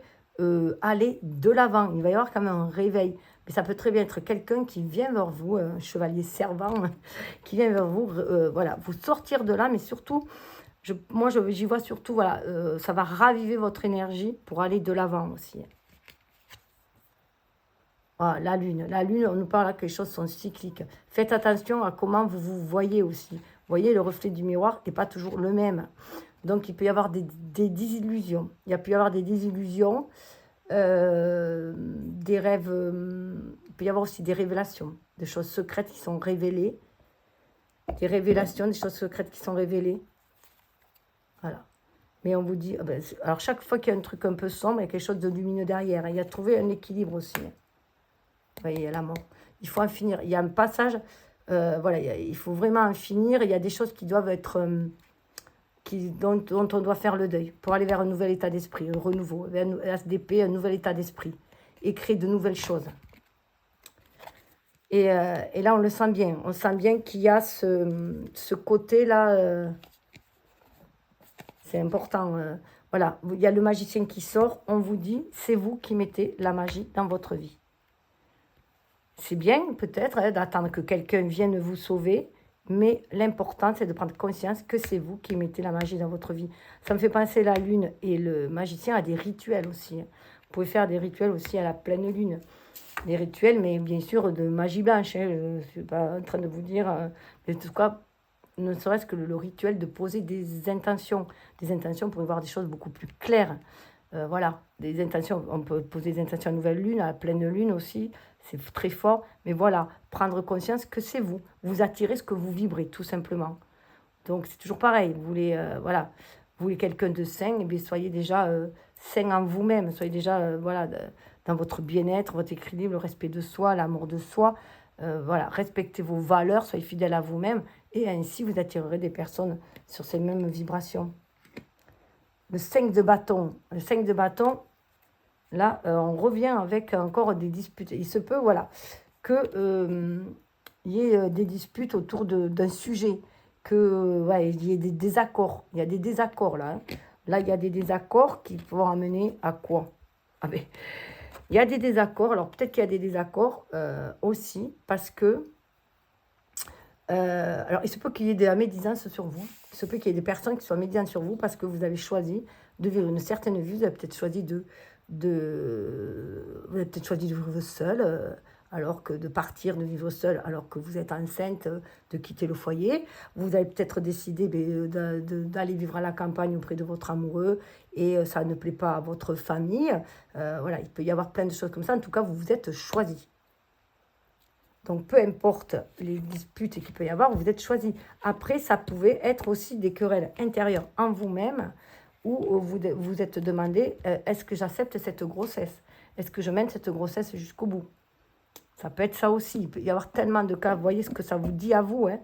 aller de l'avant. Il va y avoir quand même un réveil. Mais ça peut très bien être quelqu'un qui vient vers vous, un chevalier servant, qui vient vers vous, voilà, vous sortir de là, mais surtout, moi j'y vois surtout, voilà, ça va raviver votre énergie pour aller de l'avant aussi. Ah, la lune, on nous parle là que les choses sont cycliques. Faites attention à comment vous vous voyez aussi. Vous voyez, le reflet du miroir n'est pas toujours le même. Donc, il peut y avoir des désillusions. Il peut y avoir des désillusions, des rêves. Il peut y avoir aussi des révélations, des choses secrètes qui sont révélées. Des révélations, des choses secrètes qui sont révélées. Voilà. Mais on vous dit... alors, chaque fois qu'il y a un truc un peu sombre, il y a quelque chose de lumineux derrière. Il y a trouvé un équilibre aussi. Vous voyez, il y a la mort. Il faut en finir. Il y a un passage, voilà, il faut vraiment en finir. Il y a des choses qui doivent être, dont on doit faire le deuil pour aller vers un nouvel état d'esprit, un renouveau, un SDP, un nouvel état d'esprit et créer de nouvelles choses. Et là, on le sent bien. On sent bien qu'il y a ce côté-là. C'est important. Voilà, il y a le magicien qui sort. On vous dit, c'est vous qui mettez la magie dans votre vie. C'est bien peut-être d'attendre que quelqu'un vienne vous sauver, mais l'important c'est de prendre conscience que c'est vous qui mettez la magie dans votre vie. Ça me fait penser la lune et le magicien à des rituels aussi. Vous pouvez faire des rituels aussi à la pleine lune. Des rituels, mais bien sûr de magie blanche. Hein. Je ne suis pas en train de vous dire, mais en tout cas, ne serait-ce que le rituel de poser des intentions. Des intentions pour y voir des choses beaucoup plus claires. Voilà, des intentions, on peut poser des intentions à nouvelle lune, à la pleine lune aussi, c'est très fort, mais voilà, prendre conscience que c'est vous, vous attirez ce que vous vibrez, tout simplement. Donc c'est toujours pareil, vous voulez, voilà, vous voulez quelqu'un de sain, et bien soyez déjà sain en vous-même, soyez déjà, voilà, dans votre bien-être, votre équilibre, le respect de soi, l'amour de soi, voilà, respectez vos valeurs, soyez fidèles à vous-même, et ainsi vous attirerez des personnes sur ces mêmes vibrations. Le 5 de bâton. Le 5 de bâton, là, on revient avec encore des disputes. Il se peut, voilà, qu'il y ait des disputes autour d'un sujet, il y ait des désaccords. Il y a des désaccords, là. Hein. Là, il y a des désaccords qui vont amener à quoi? Ah ben, il y a des désaccords. Alors, peut-être qu'il y a des désaccords aussi, parce que... alors, il se peut qu'il y ait de la médisance sur vous. Il se peut qu'il y ait des personnes qui soient médisantes sur vous parce que vous avez choisi de vivre une certaine vie. Vous avez peut-être choisi de vivre seul, alors que de partir, de vivre seul, alors que vous êtes enceinte, de quitter le foyer. Vous avez peut-être décidé d'aller vivre à la campagne auprès de votre amoureux et ça ne plaît pas à votre famille. Voilà, il peut y avoir plein de choses comme ça. En tout cas, vous vous êtes choisi. Donc, peu importe les disputes qu'il peut y avoir, vous êtes choisi. Après, ça pouvait être aussi des querelles intérieures en vous-même où vous êtes demandé, est-ce que j'accepte cette grossesse? Est-ce que je mène cette grossesse jusqu'au bout? Ça peut être ça aussi. Il peut y avoir tellement de cas. Vous voyez ce que ça vous dit à vous. Hein.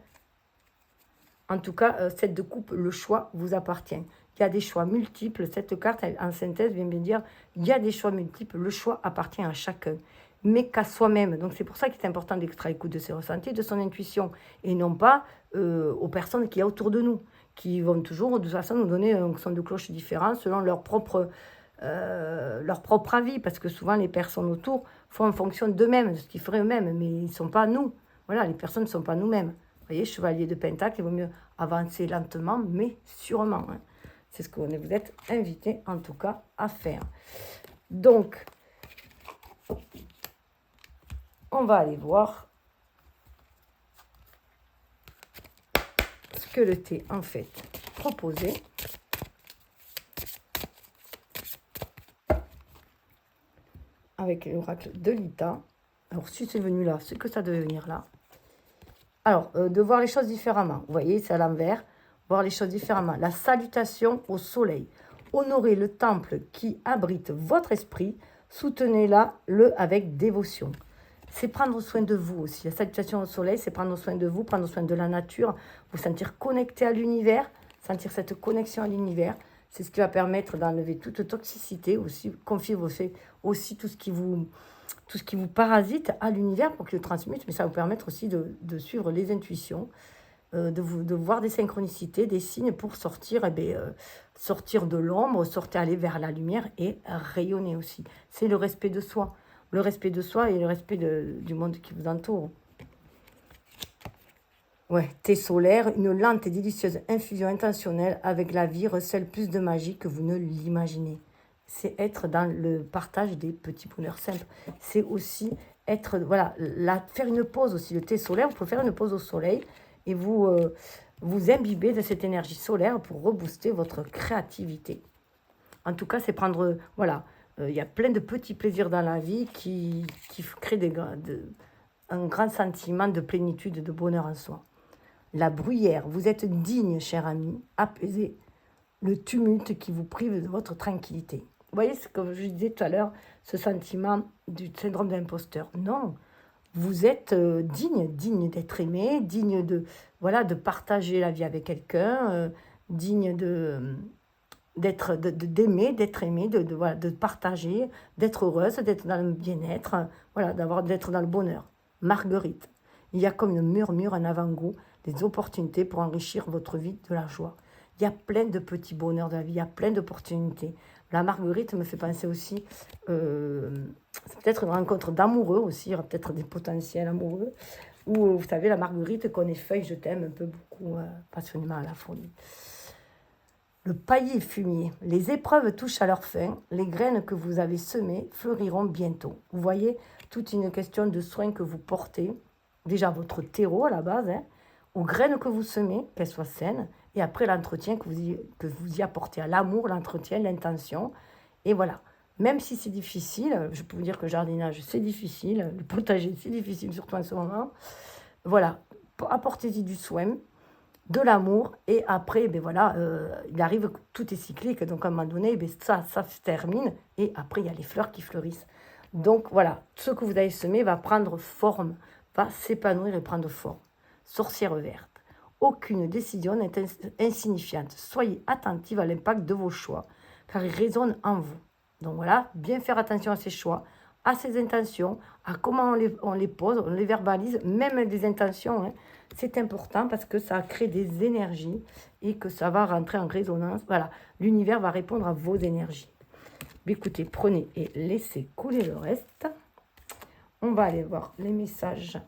En tout cas, cette de coupe, le choix vous appartient. Il y a des choix multiples. Cette carte, en synthèse, vient bien dire, il y a des choix multiples. Le choix appartient à chacun, mais qu'à soi-même. Donc, c'est pour ça qu'il est important d'être à l'écoute de ses ressentis, de son intuition, et non pas aux personnes qu'il y a autour de nous, qui vont toujours, de toute façon, nous donner un son de cloche différent selon leur propre avis, parce que souvent, les personnes autour font en fonction d'eux-mêmes, de ce qu'ils feraient eux-mêmes, mais ils ne sont pas nous. Voilà, les personnes ne sont pas nous-mêmes. Vous voyez, chevalier de Pentacle, il vaut mieux avancer lentement, mais sûrement. Hein. C'est ce que vous êtes invité, en tout cas, à faire. Donc, on va aller voir ce que le thé, en fait, proposé. Avec l'oracle de Lita. Alors, si c'est venu là, c'est que ça devait venir là. Alors, de voir les choses différemment. Vous voyez, c'est à l'envers. Voir les choses différemment. La salutation au soleil. Honorez le temple qui abrite votre esprit. Soutenez-le avec dévotion. C'est prendre soin de vous aussi. La salutation au soleil, c'est prendre soin de vous, prendre soin de la nature, vous sentir connecté à l'univers, sentir cette connexion à l'univers. C'est ce qui va permettre d'enlever toute toxicité, aussi confier aussi tout ce qui vous parasite à l'univers pour qu'il le transmute, mais ça va vous permettre aussi de suivre les intuitions, de voir des synchronicités, des signes pour sortir, sortir de l'ombre, aller vers la lumière et rayonner aussi. C'est le respect de soi. Le respect de soi et le respect du monde qui vous entoure. Ouais, thé solaire, une lente et délicieuse infusion intentionnelle avec la vie recèle plus de magie que vous ne l'imaginez. C'est être dans le partage des petits bonheurs simples. C'est aussi être, voilà, faire une pause aussi. Le thé solaire, vous pouvez faire une pause au soleil et vous imbibez de cette énergie solaire pour rebooster votre créativité. En tout cas, c'est prendre, voilà, il y a plein de petits plaisirs dans la vie qui créent un grand sentiment de plénitude, de bonheur en soi. La bruyère, vous êtes digne, cher ami, apaisez le tumulte qui vous prive de votre tranquillité. Vous voyez ce que je disais tout à l'heure, ce sentiment du syndrome de l'imposteur. Non, vous êtes digne d'être aimé, digne de partager la vie avec quelqu'un, digne d'aimer, d'être aimé, de partager, d'être heureuse, d'être dans le bien-être, voilà, d'être dans le bonheur. Marguerite, il y a comme une murmure en avant-goût des opportunités pour enrichir votre vie de la joie. Il y a plein de petits bonheurs de la vie, il y a plein d'opportunités. La Marguerite me fait penser aussi, c'est peut-être une rencontre d'amoureux aussi, il y aura peut-être des potentiels amoureux, ou vous savez, la Marguerite qu'on effeuille, je t'aime un peu beaucoup, passionnément à la folie. Le paillis fumier. Les épreuves touchent à leur fin. Les graines que vous avez semées fleuriront bientôt. Vous voyez, toute une question de soins que vous portez. Déjà votre terreau à la base, hein, aux graines que vous semez, qu'elles soient saines. Et après l'entretien que vous y apportez à l'amour, l'entretien, l'intention. Et voilà. Même si c'est difficile, je peux vous dire que le jardinage, c'est difficile. Le potager, c'est difficile, surtout en ce moment. Voilà. Apportez-y du soin, de l'amour, et après, voilà, il arrive que tout est cyclique, donc à un moment donné, ça se termine, et après, il y a les fleurs qui fleurissent. Donc voilà, ce que vous avez semé va prendre forme, va s'épanouir et prendre forme. Sorcière verte, aucune décision n'est insignifiante. Soyez attentive à l'impact de vos choix, car ils résonnent en vous. Donc voilà, bien faire attention à ses choix, à ses intentions, à comment on les pose, on les verbalise, même des intentions, hein. C'est important parce que ça crée des énergies et que ça va rentrer en résonance. Voilà, l'univers va répondre à vos énergies. Mais écoutez, prenez et laissez couler le reste. On va aller voir les messages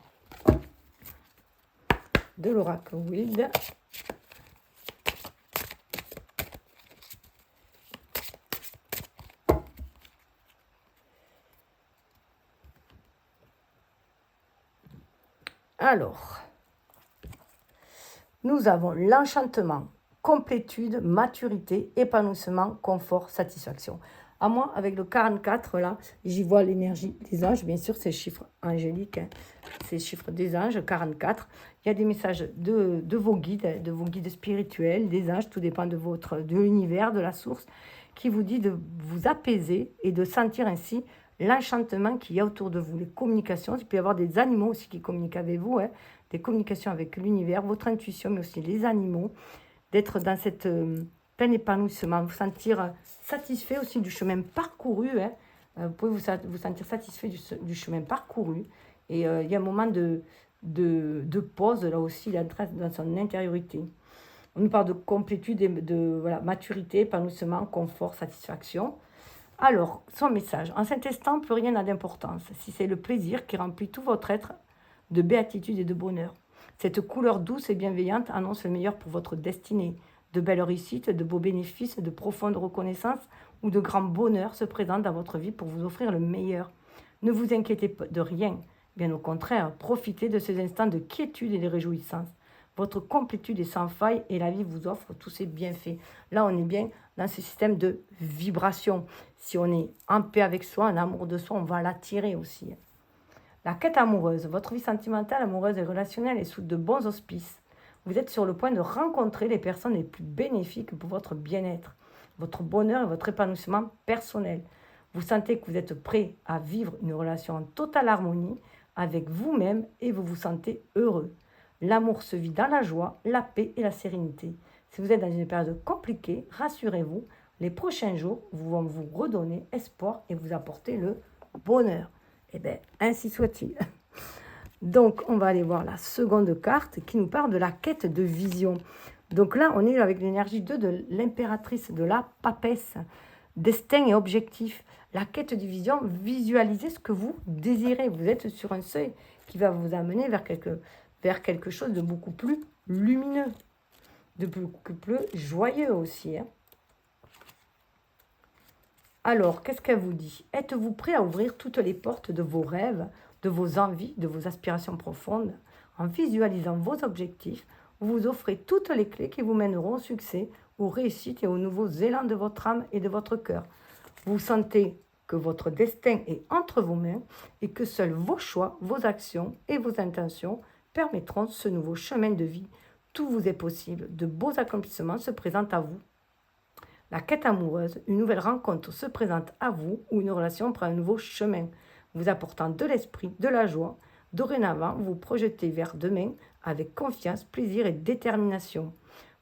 de l'oracle Wild. Alors, nous avons l'enchantement, complétude, maturité, épanouissement, confort, satisfaction. À moi, avec le 44, là, j'y vois l'énergie des anges. Bien sûr, c'est le chiffre angélique, hein. C'est le chiffre des anges, 44. Il y a des messages de vos guides spirituels, des anges, tout dépend de l'univers, de la source, qui vous dit de vous apaiser et de sentir ainsi l'enchantement qu'il y a autour de vous, les communications. Il peut y avoir des animaux aussi qui communiquent avec vous, hein, des communications avec l'univers, votre intuition, mais aussi les animaux, d'être dans cette plein épanouissement, vous sentir satisfait aussi du chemin parcouru, hein. Vous pouvez vous sentir satisfait du chemin parcouru. Et il y a un moment de pause, là aussi, dans son intériorité. On nous parle de complétude, voilà, maturité, épanouissement, confort, satisfaction. Alors, son message. En cet instant, plus rien n'a d'importance. Si c'est le plaisir qui remplit tout votre être de béatitude et de bonheur. Cette couleur douce et bienveillante annonce le meilleur pour votre destinée. De belles réussites, de beaux bénéfices, de profonde reconnaissance ou de grand bonheur se présentent dans votre vie pour vous offrir le meilleur. Ne vous inquiétez de rien. Bien au contraire, profitez de ces instants de quiétude et de réjouissance. Votre complétude est sans faille et la vie vous offre tous ses bienfaits. Là, on est bien dans ce système de vibration. Si on est en paix avec soi, en amour de soi, on va l'attirer aussi. La quête amoureuse. Votre vie sentimentale, amoureuse et relationnelle est sous de bons auspices. Vous êtes sur le point de rencontrer les personnes les plus bénéfiques pour votre bien-être, votre bonheur et votre épanouissement personnel. Vous sentez que vous êtes prêt à vivre une relation en totale harmonie avec vous-même et vous vous sentez heureux. L'amour se vit dans la joie, la paix et la sérénité. Si vous êtes dans une période compliquée, rassurez-vous, les prochains jours vont vous redonner espoir et vous apporter le bonheur. Eh bien, ainsi soit-il. Donc, on va aller voir la seconde carte qui nous parle de la quête de vision. Donc là, on est avec l'énergie 2 de l'impératrice, de la papesse, destin et objectif. La quête de vision, visualisez ce que vous désirez. Vous êtes sur un seuil qui va vous amener vers quelque chose de beaucoup plus lumineux, de beaucoup plus joyeux aussi, hein. Alors, qu'est-ce qu'elle vous dit? Êtes-vous prêt à ouvrir toutes les portes de vos rêves, de vos envies, de vos aspirations profondes? En visualisant vos objectifs, vous vous offrez toutes les clés qui vous mèneront au succès, aux réussites et aux nouveaux élans de votre âme et de votre cœur. Vous sentez que votre destin est entre vos mains et que seuls vos choix, vos actions et vos intentions permettront ce nouveau chemin de vie. Tout vous est possible, de beaux accomplissements se présentent à vous. La quête amoureuse, une nouvelle rencontre se présente à vous ou une relation prend un nouveau chemin, vous apportant de l'esprit, de la joie. Dorénavant, vous vous projetez vers demain avec confiance, plaisir et détermination.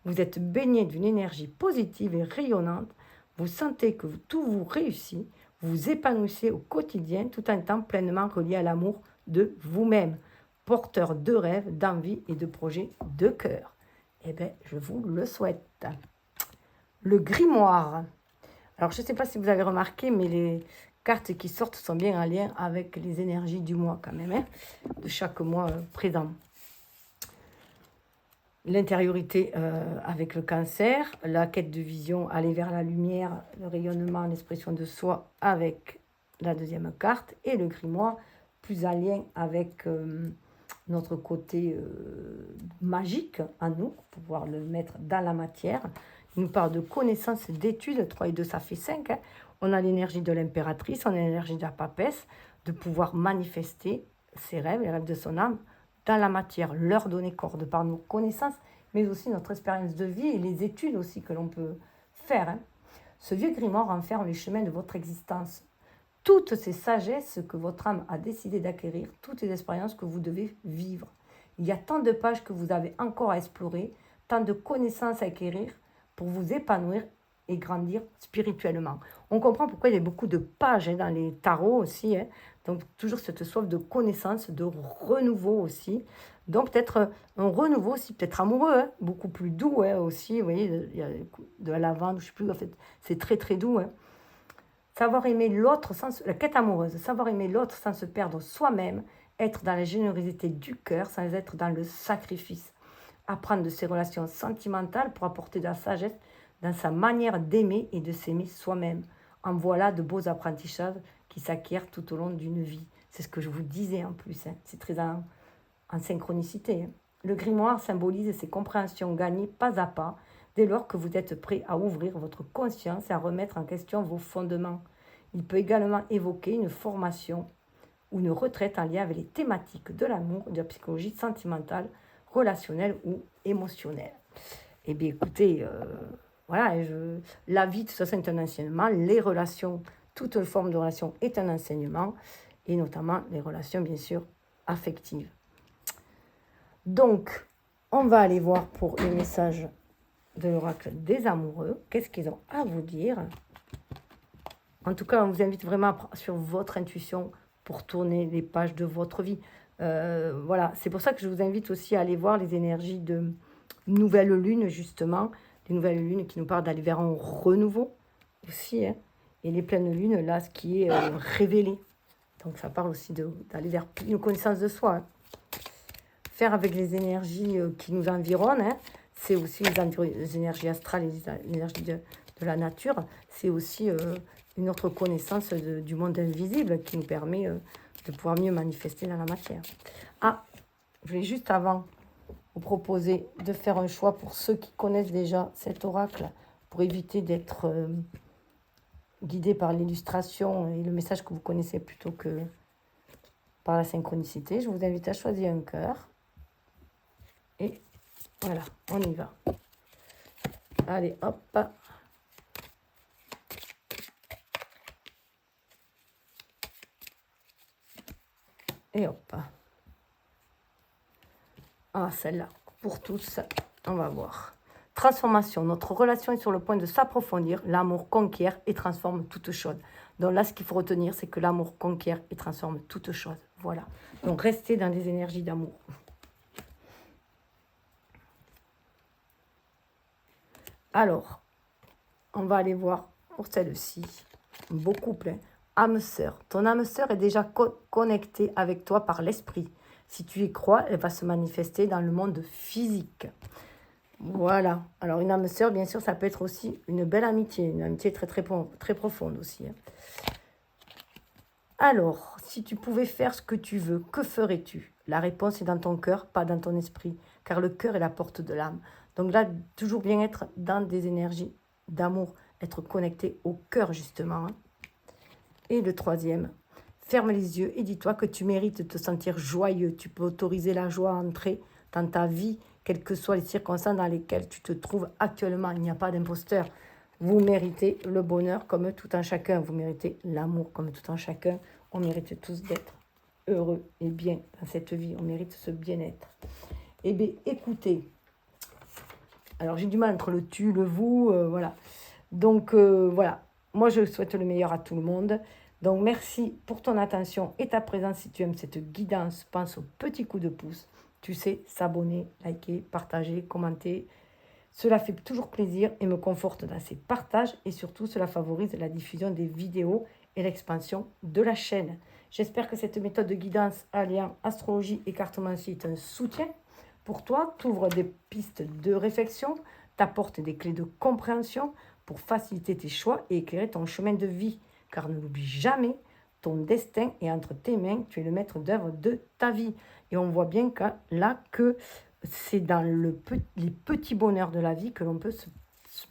Vous êtes baigné d'une énergie positive et rayonnante. Vous sentez que tout vous réussit. Vous vous épanouissez au quotidien tout en étant pleinement relié à l'amour de vous-même, porteur de rêves, d'envies et de projets de cœur. Eh bien, je vous le souhaite. Le grimoire. Alors, je ne sais pas si vous avez remarqué, mais les cartes qui sortent sont bien en lien avec les énergies du mois quand même, hein, de chaque mois présent. L'intériorité avec le cancer, la quête de vision, aller vers la lumière, le rayonnement, l'expression de soi avec la deuxième carte, et le grimoire, plus en lien avec notre côté magique à nous, pour pouvoir le mettre dans la matière. Il nous parle de connaissances, d'études, 3 et 2 ça fait 5, hein. On a l'énergie de l'impératrice, on a l'énergie de la papesse, de pouvoir manifester ses rêves, les rêves de son âme, dans la matière, leur donner corps de par nos connaissances, mais aussi notre expérience de vie et les études aussi que l'on peut faire, hein. Ce vieux grimoire renferme les chemins de votre existence, toutes ces sagesses que votre âme a décidé d'acquérir, toutes les expériences que vous devez vivre. Il y a tant de pages que vous avez encore à explorer, tant de connaissances à acquérir pour vous épanouir et grandir spirituellement. On comprend pourquoi il y a beaucoup de pages, hein, dans les tarots aussi, hein. Donc toujours cette soif de connaissance, de renouveau aussi. Donc peut-être un renouveau aussi, peut-être amoureux, hein, beaucoup plus doux, hein, aussi. Vous voyez, il y a de la lavande, je ne sais plus, en fait, c'est très très doux, hein. Savoir aimer l'autre, la quête amoureuse, savoir aimer l'autre sans se perdre soi-même, être dans la générosité du cœur sans être dans le sacrifice. Apprendre de ses relations sentimentales pour apporter de la sagesse dans sa manière d'aimer et de s'aimer soi-même. En voilà de beaux apprentissages qui s'acquièrent tout au long d'une vie. C'est ce que je vous disais en plus, hein. C'est très en synchronicité, hein. Le grimoire symbolise ces compréhensions gagnées pas à pas, dès lors que vous êtes prêt à ouvrir votre conscience et à remettre en question vos fondements. Il peut également évoquer une formation ou une retraite en lien avec les thématiques de l'amour, de la psychologie sentimentale, relationnelle ou émotionnelle. Eh bien, écoutez, voilà, la vie, de toute façon, est un enseignement. Les relations, toute forme de relation est un enseignement, et notamment les relations, bien sûr, affectives. Donc, on va aller voir pour les messages de l'oracle des amoureux. Qu'est-ce qu'ils ont à vous dire? En tout cas, on vous invite vraiment sur votre intuition pour tourner les pages de votre vie. Voilà, c'est pour ça que je vous invite aussi à aller voir les énergies de nouvelle lune, justement. Les nouvelles lunes qui nous parlent d'aller vers un renouveau aussi. Hein. Et les pleines lunes, là, ce qui est révélé. Donc, ça parle aussi d'aller vers une connaissance de soi. Hein. Faire avec les énergies qui nous environnent, hein. C'est aussi les énergies astrales et les énergies de la nature. C'est aussi une autre connaissance du monde invisible qui nous permet de pouvoir mieux manifester dans la matière. Ah, je voulais juste avant vous proposer de faire un choix pour ceux qui connaissent déjà cet oracle, pour éviter d'être guidé par l'illustration et le message que vous connaissez plutôt que par la synchronicité. Je vous invite à choisir un cœur. Et voilà, on y va. Allez, hop. Et hop. Ah, celle-là, pour tous, on va voir. Transformation. Notre relation est sur le point de s'approfondir. L'amour conquiert et transforme toute chose. Donc là, ce qu'il faut retenir, c'est que l'amour conquiert et transforme toute chose. Voilà. Donc, restez dans des énergies d'amour. Alors, on va aller voir pour celle-ci. Beau couple, hein. Âme sœur. Ton âme sœur est déjà connectée avec toi par l'esprit. Si tu y crois, elle va se manifester dans le monde physique. Voilà. Alors, une âme sœur, bien sûr, ça peut être aussi une belle amitié. Une amitié très, très, très profonde aussi. Hein. Alors, si tu pouvais faire ce que tu veux, que ferais-tu? La réponse est dans ton cœur, pas dans ton esprit. Car le cœur est la porte de l'âme. Donc là, toujours bien être dans des énergies d'amour. Être connecté au cœur, justement. Hein. Et le troisième, ferme les yeux et dis-toi que tu mérites de te sentir joyeux. Tu peux autoriser la joie à entrer dans ta vie, quelles que soient les circonstances dans lesquelles tu te trouves actuellement. Il n'y a pas d'imposteur. Vous méritez le bonheur comme tout un chacun. Vous méritez l'amour comme tout un chacun. On mérite tous d'être heureux et bien dans cette vie. On mérite ce bien-être. Eh bien, écoutez. Alors, j'ai du mal entre le tu, le vous, voilà. Donc, voilà. Moi, je souhaite le meilleur à tout le monde. Donc, merci pour ton attention et ta présence. Si tu aimes cette guidance, pense au petit coup de pouce. Tu sais, s'abonner, liker, partager, commenter. Cela fait toujours plaisir et me conforte dans ces partages. Et surtout, cela favorise la diffusion des vidéos et l'expansion de la chaîne. J'espère que cette méthode de guidance alliant astrologie et cartomancie est un soutien pour toi. T'ouvre des pistes de réflexion, t'apporte des clés de compréhension pour faciliter tes choix et éclairer ton chemin de vie. Car ne l'oublie jamais, ton destin est entre tes mains, tu es le maître d'œuvre de ta vie. Et on voit bien là que c'est dans les petits bonheurs de la vie que l'on peut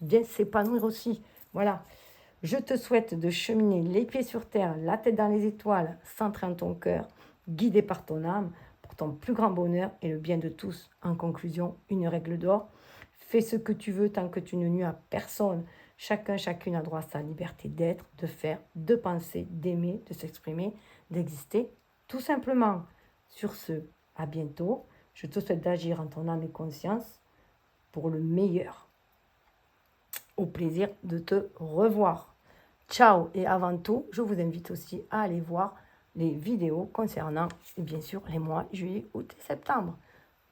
bien s'épanouir aussi. Voilà. Je te souhaite de cheminer les pieds sur terre, la tête dans les étoiles, centré en ton cœur, guidé par ton âme, pour ton plus grand bonheur et le bien de tous. En conclusion, une règle d'or. Fais ce que tu veux tant que tu ne nuis à personne. Chacun, chacune a droit à sa liberté d'être, de faire, de penser, d'aimer, de s'exprimer, d'exister, tout simplement. Sur ce, à bientôt. Je te souhaite d'agir en ton âme et conscience pour le meilleur. Au plaisir de te revoir. Ciao, et avant tout, je vous invite aussi à aller voir les vidéos concernant, bien sûr, les mois juillet, août et septembre.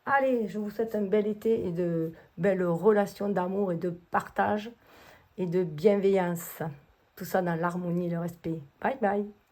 Allez, je vous souhaite un bel été et de belles relations d'amour et de partage et de bienveillance. Tout ça dans l'harmonie et le respect. Bye bye.